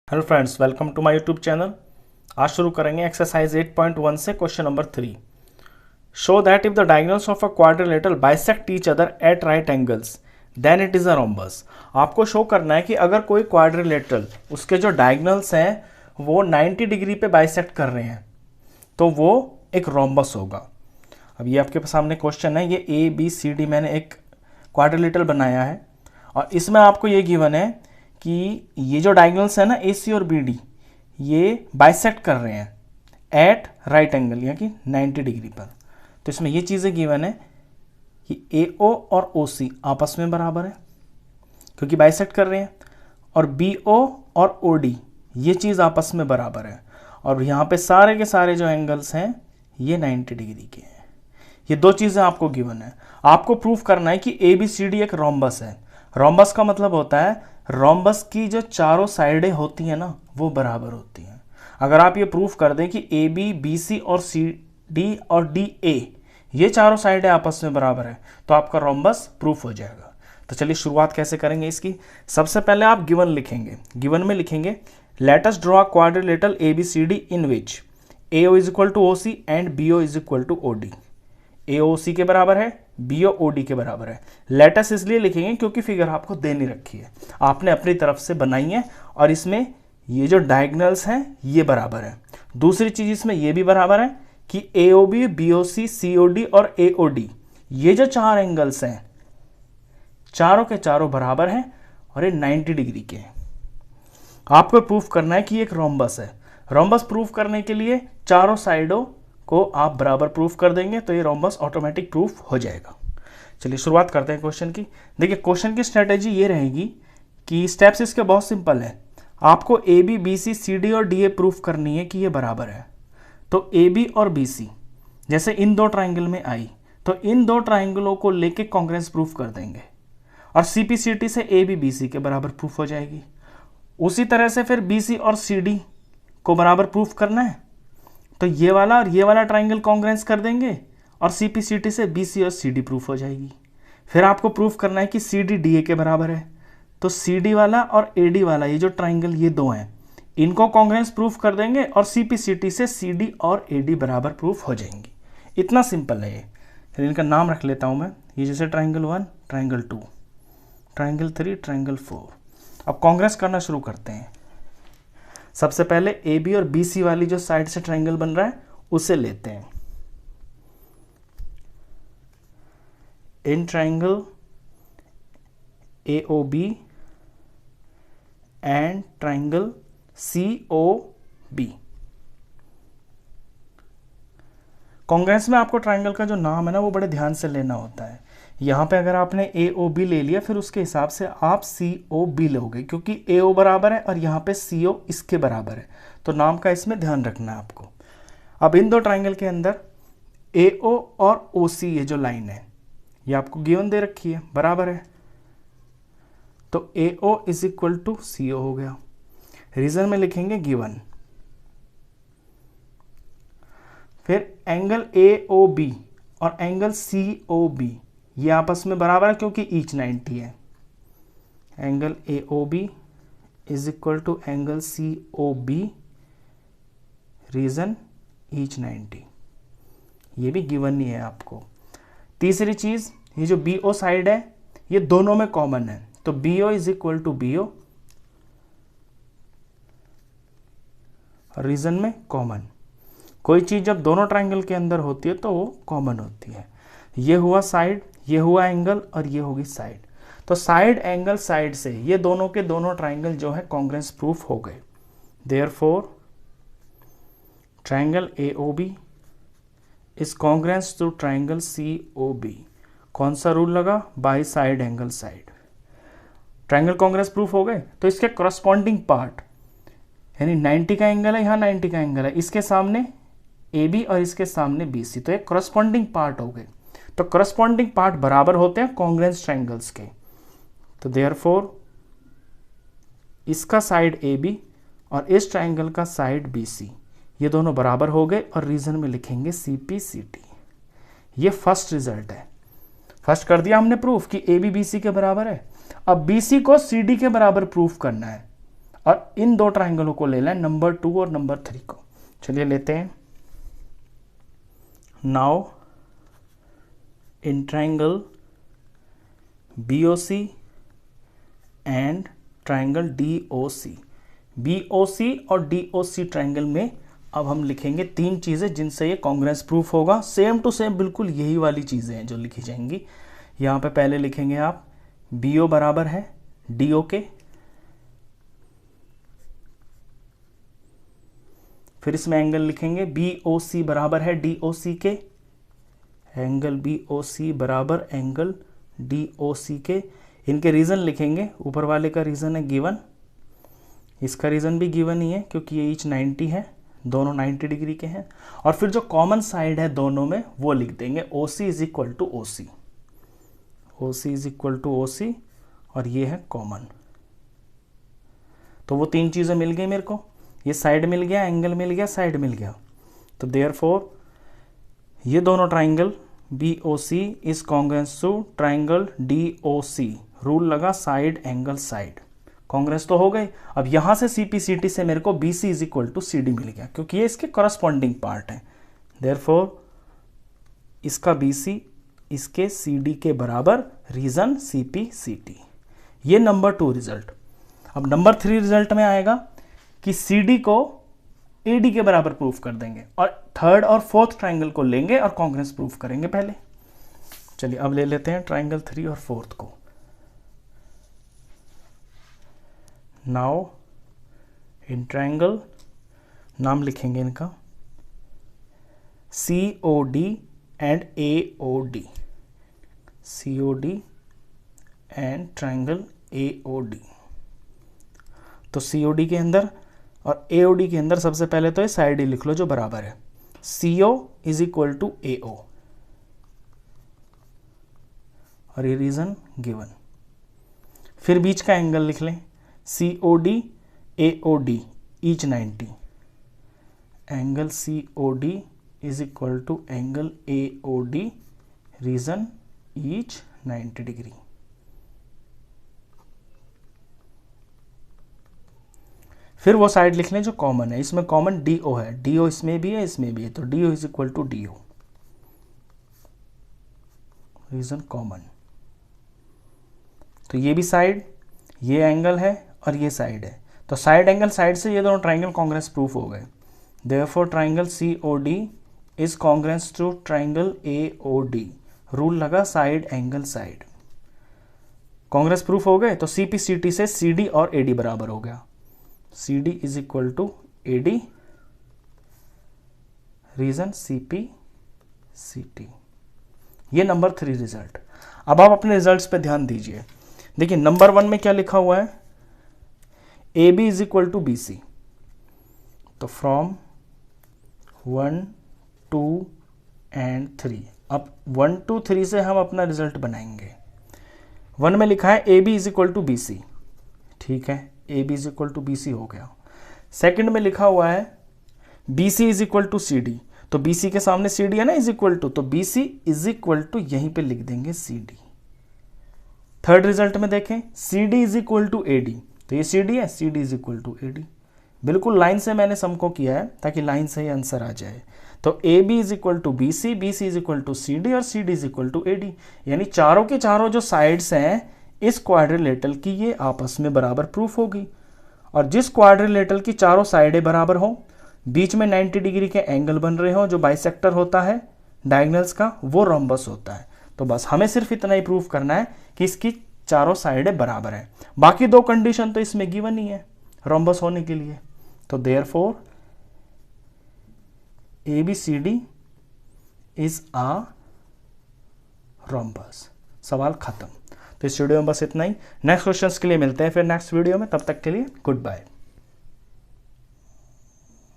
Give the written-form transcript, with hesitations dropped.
Hello friends, welcome to my YouTube channel. आज शुरू करेंगे एक्सरसाइज 8.1 से question number 3। Show that if the diagonals of a quadrilateral bisect each other at right angles then it is a rhombus. आपको show करना है कि अगर कोई क्वाड्रिलेटरल उसके जो डायगोनल्स हैं वो 90 डिग्री पे बाइसेक्ट कर रहे हैं तो वो एक रोम्बस होगा। अब ये आपके सामने क्वेश्चन है, ये ए बी सी डी मैंने एक क्वाड्रिलेटरल बनाया है और इसमें आपको ये गिवन है कि ये जो डायगोनल्स है ना ए सी और बी डी ये बाइसेक्ट कर रहे हैं एट राइट एंगल यानी कि 90 डिग्री पर। तो इसमें ये चीज़ें गिवन है कि ए ओ और ओ सी आपस में बराबर है क्योंकि बाइसेक्ट कर रहे हैं, और बी ओ और ओ डी ये चीज़ आपस में बराबर है, और यहाँ पे सारे के सारे जो एंगल्स हैं ये 90 डिग्री के हैं। ये दो चीज़ें आपको गिवन है। आपको प्रूफ करना है कि ए बी सी डी एक रोम्बस है। रोम्बस का मतलब होता है रोम्बस की जो चारों साइडें होती हैं ना वो बराबर होती हैं। अगर आप ये प्रूफ कर दें कि ए बी बी सी और सी डी और डी ए ये चारों साइडें आपस में बराबर है तो आपका रोम्बस प्रूफ हो जाएगा। तो चलिए शुरुआत कैसे करेंगे इसकी। सबसे पहले आप गिवन लिखेंगे। गिवन में लिखेंगे let us draw quadrilateral A B C D in which A O is equal to O C and B O is equal to O D. A O C के बराबर है, बी ओ ओ डी के बराबर है। Latus इसलिए लिखेंगे क्योंकि figure आपको दे नहीं रखी है, आपने अपनी तरफ से बनाई है और इसमें ये जो डायगोनल्स हैं ये बराबर है। दूसरी चीज इसमें ये भी बराबर है कि ए ओ बी, बी ओ सी, सी ओ डी और ए ओ डी ये जो चार एंगल्स हैं चारों के चारों बराबर हैं और ये 90 डिग्री के हैं। आपको प्रूफ करना है कि एक रोम्बस है। रोम्बस प्रूफ करने के लिए चारों साइडों को आप बराबर प्रूफ कर देंगे तो ये रोम्बस ऑटोमेटिक प्रूफ हो जाएगा। चलिए शुरुआत करते हैं क्वेश्चन की। देखिए क्वेश्चन की स्ट्रेटेजी ये रहेगी कि स्टेप्स इसके बहुत सिंपल है। आपको A B B C C D और डी ए प्रूफ करनी है कि ये बराबर है। तो ए बी और बी सी जैसे इन दो ट्राइंगल में आई तो इन दो ट्राइंगलों को लेके कॉन्ग्रुएंस प्रूफ कर देंगे और सी पी सी टी से ए बी बी सी के बराबर प्रूफ हो जाएगी। उसी तरह से फिर बी सी और सी डी को बराबर प्रूफ करना है तो ये वाला और ये वाला ट्राइंगल कॉन्ग्रुएंस कर देंगे और सी पी सी टी से बी सी और सी डी प्रूफ हो जाएगी। फिर आपको प्रूफ करना है कि सी डी डी ए के बराबर है तो सी डी वाला और ए डी वाला ये जो ट्राइंगल ये दो हैं इनको कॉन्ग्रुएंस प्रूफ कर देंगे और सी पी सी टी से सी डी और ए डी बराबर प्रूफ हो जाएंगी। इतना सिंपल है ये। फिर इनका नाम रख लेता हूँ मैं। ये जैसे ट्राइंगल 1, ट्राइंगल 2, ट्राइंगल 3, ट्राइंगल 4। अब कॉन्ग्रुएंस करना शुरू करते हैं। सबसे पहले ए बी और बी सी वाली जो साइड से ट्राइंगल बन रहा है उसे लेते हैं। In triangle A O B and triangle C O B. Congruence में आपको ट्राइंगल का जो नाम है ना वो बड़े ध्यान से लेना होता है। यहाँ पे अगर आपने ए ओ बी ले लिया फिर उसके हिसाब से आप सी ओ बी लोगे क्योंकि ए ओ बराबर है और यहाँ पे सी ओ इसके बराबर है तो नाम का इसमें ध्यान रखना है आपको। अब इन दो ट्राइंगल के अंदर ए ओ और ओ सी ये जो लाइन है ये आपको गिवन दे रखी है, बराबर है। तो A O is equal to C O हो गया। रीजन में लिखेंगे गिवन। फिर एंगल ए ओ बी और एंगल सी ओ बी ये आपस में बराबर है क्योंकि ईच 90 है। Angle A O B is equal to angle C O B, reason each 90। ये भी गिवन ही है आपको। तीसरी चीज ये जो बी ओ साइड है ये दोनों में कॉमन है तो B O is equal to B O, reason में कॉमन। कोई चीज जब दोनों ट्राइंगल के अंदर होती है तो वो कॉमन होती है। ये हुआ साइड, ये हुआ एंगल और ये होगी साइड। तो साइड एंगल साइड से ये दोनों के दोनों ट्राइंगल जो है कॉन्ग्रुएंस प्रूफ हो गए। Therefore triangle A O B is congruence to triangle C O B. कौन सा रूल लगा? By side angle side. Triangle congruence proof हो गए तो इसके करस्पॉन्डिंग पार्ट यानी 90 का एंगल है, यहाँ 90 का एंगल है, इसके सामने ए बी और इसके सामने बी सी, तो एक करस्पॉन्डिंग पार्ट हो गए। तो करस्पॉन्डिंग पार्ट बराबर होते हैं कॉन्ग्रुएंस ट्राइंगल्स के। तो देयरफॉर इसका साइड ए बी और इस ट्राइंगल का साइड बी सी ये दोनों बराबर हो गए और रीजन में लिखेंगे सी पी सी टी। ये फर्स्ट रिजल्ट है। फर्स्ट कर दिया हमने प्रूफ कि ए बी बी सी के बराबर है। अब बी सी को सी डी के बराबर प्रूफ करना है। और इन दो ट्राइंगलों को ले लें, नंबर 2 और नंबर 3 को। चलिए लेते हैं। Now in triangle BOC and triangle DOC, BOC और DOC ट्राइंगल में अब हम लिखेंगे 3 चीज़ें जिनसे ये कॉन्ग्रेंस प्रूफ होगा। सेम टू सेम बिल्कुल यही वाली चीज़ें हैं जो लिखी जाएंगी। यहाँ पे पहले लिखेंगे आप BO बराबर है DO के, फिर इसमें एंगल लिखेंगे BOC बराबर है DOC के, एंगल BOC बराबर एंगल DOC के। इनके रीज़न लिखेंगे, ऊपर वाले का रीज़न है गिवन, इसका रीज़न भी गिवन ही है क्योंकि ये ईच 90 है, दोनों 90 डिग्री के हैं। और फिर जो कॉमन साइड है दोनों में वो लिख देंगे OC is equal to OC, OC is equal to OC, और ये है कॉमन। तो वो 3 चीज़ें मिल गई मेरे को, ये साइड मिल गया, एंगल मिल गया, साइड मिल गया। तो देयरफॉर ये दोनों triangle BOC is congruence to triangle DOC। Rule लगा साइड एंगल साइड, कांग्रेस तो हो गई। अब यहां से CPCT से मेरे को BC is equal to CD मिल गया क्योंकि ये इसके करस्पॉन्डिंग पार्ट है। देयरफॉर इसका BC इसके CD के बराबर, रीजन CPCT। ये नंबर 2 रिजल्ट। अब नंबर 3 रिजल्ट में आएगा कि CD को AD के बराबर प्रूफ कर देंगे और थर्ड और फोर्थ ट्राइंगल को लेंगे और कांग्रेस प्रूफ करेंगे पहले। चलिए अब ले लेते हैं ट्राइंगल 3 और 4 को। नाउ इन ट्राइंगल, नाम लिखेंगे इनका COD and AOD, COD and triangle AOD। तो COD के अंदर और AOD के अंदर सबसे पहले तो ये साइड ही लिख लो जो बराबर है, CO is equal to AO, और ये रीजन गिवन। फिर बीच का एंगल लिख लें COD AOD each 90, angle COD is equal to angle AOD, reason each 90 degree. फिर वो साइड लिख लें जो कॉमन है, इसमें कॉमन DO है, DO इसमें भी है इसमें भी है, तो DO is equal to DO, reason common. तो ये भी साइड, ये एंगल है और ये साइड है, तो साइड एंगल साइड से ये दोनों ट्राइंगल कांग्रेस प्रूफ हो गए। Therefore triangle COD is congruent to triangle AOD। Rule लगा side angle side, congruent proof हो गए। तो CPCT से CD और AD बराबर हो गया, CD is equal to AD, reason CPCT। ये नंबर 3 रिजल्ट। अब आप अपने रिजल्ट्स पे ध्यान दीजिए। देखिए नंबर 1 में क्या लिखा हुआ है, AB is equal to BC। तो फ्रॉम 1 2 एंड 3, अब 1 2 3 से हम अपना रिजल्ट बनाएंगे। 1 में लिखा है AB is equal to BC, ठीक है, AB is equal to BC हो गया। सेकंड में लिखा हुआ है BC is equal to CD, तो BC के सामने CD है ना इज इक्वल टू, तो BC इज इक्वल टू यहीं पे लिख देंगे CD। थर्ड रिजल्ट में देखें CD is equal to AD, तो ये CD है, CD is equal to AD। बिल्कुल लाइन से मैंने सम को किया है ताकि लाइन से ही आंसर आ जाए। तो AB is equal to BC, BC is equal to CD और CD is equal to AD, यानी चारों के चारों जो साइड्स हैं इस क्वाड्रिलेटरल की ये आपस में बराबर प्रूफ होगी। और जिस क्वाड्रिलेटरल की चारों साइडें बराबर हो, बीच में 90 डिग्री के एंगल बन रहे हो, जो बाइसेक्टर होता है डायगोनल्स का, वो रोम्बस होता है। तो बस हमें सिर्फ इतना ही प्रूफ करना है कि इसकी चारों साइडें बराबर हैं। बाकी दो कंडीशन तो इसमें गिवन ही है रोम्बस होने के लिए। तो therefore ABCD is a rhombus. सवाल खत्म। तो इस वीडियो में बस इतना ही। नेक्स्ट क्वेश्चंस के लिए मिलते हैं फिर नेक्स्ट वीडियो में, तब तक के लिए गुड बाय।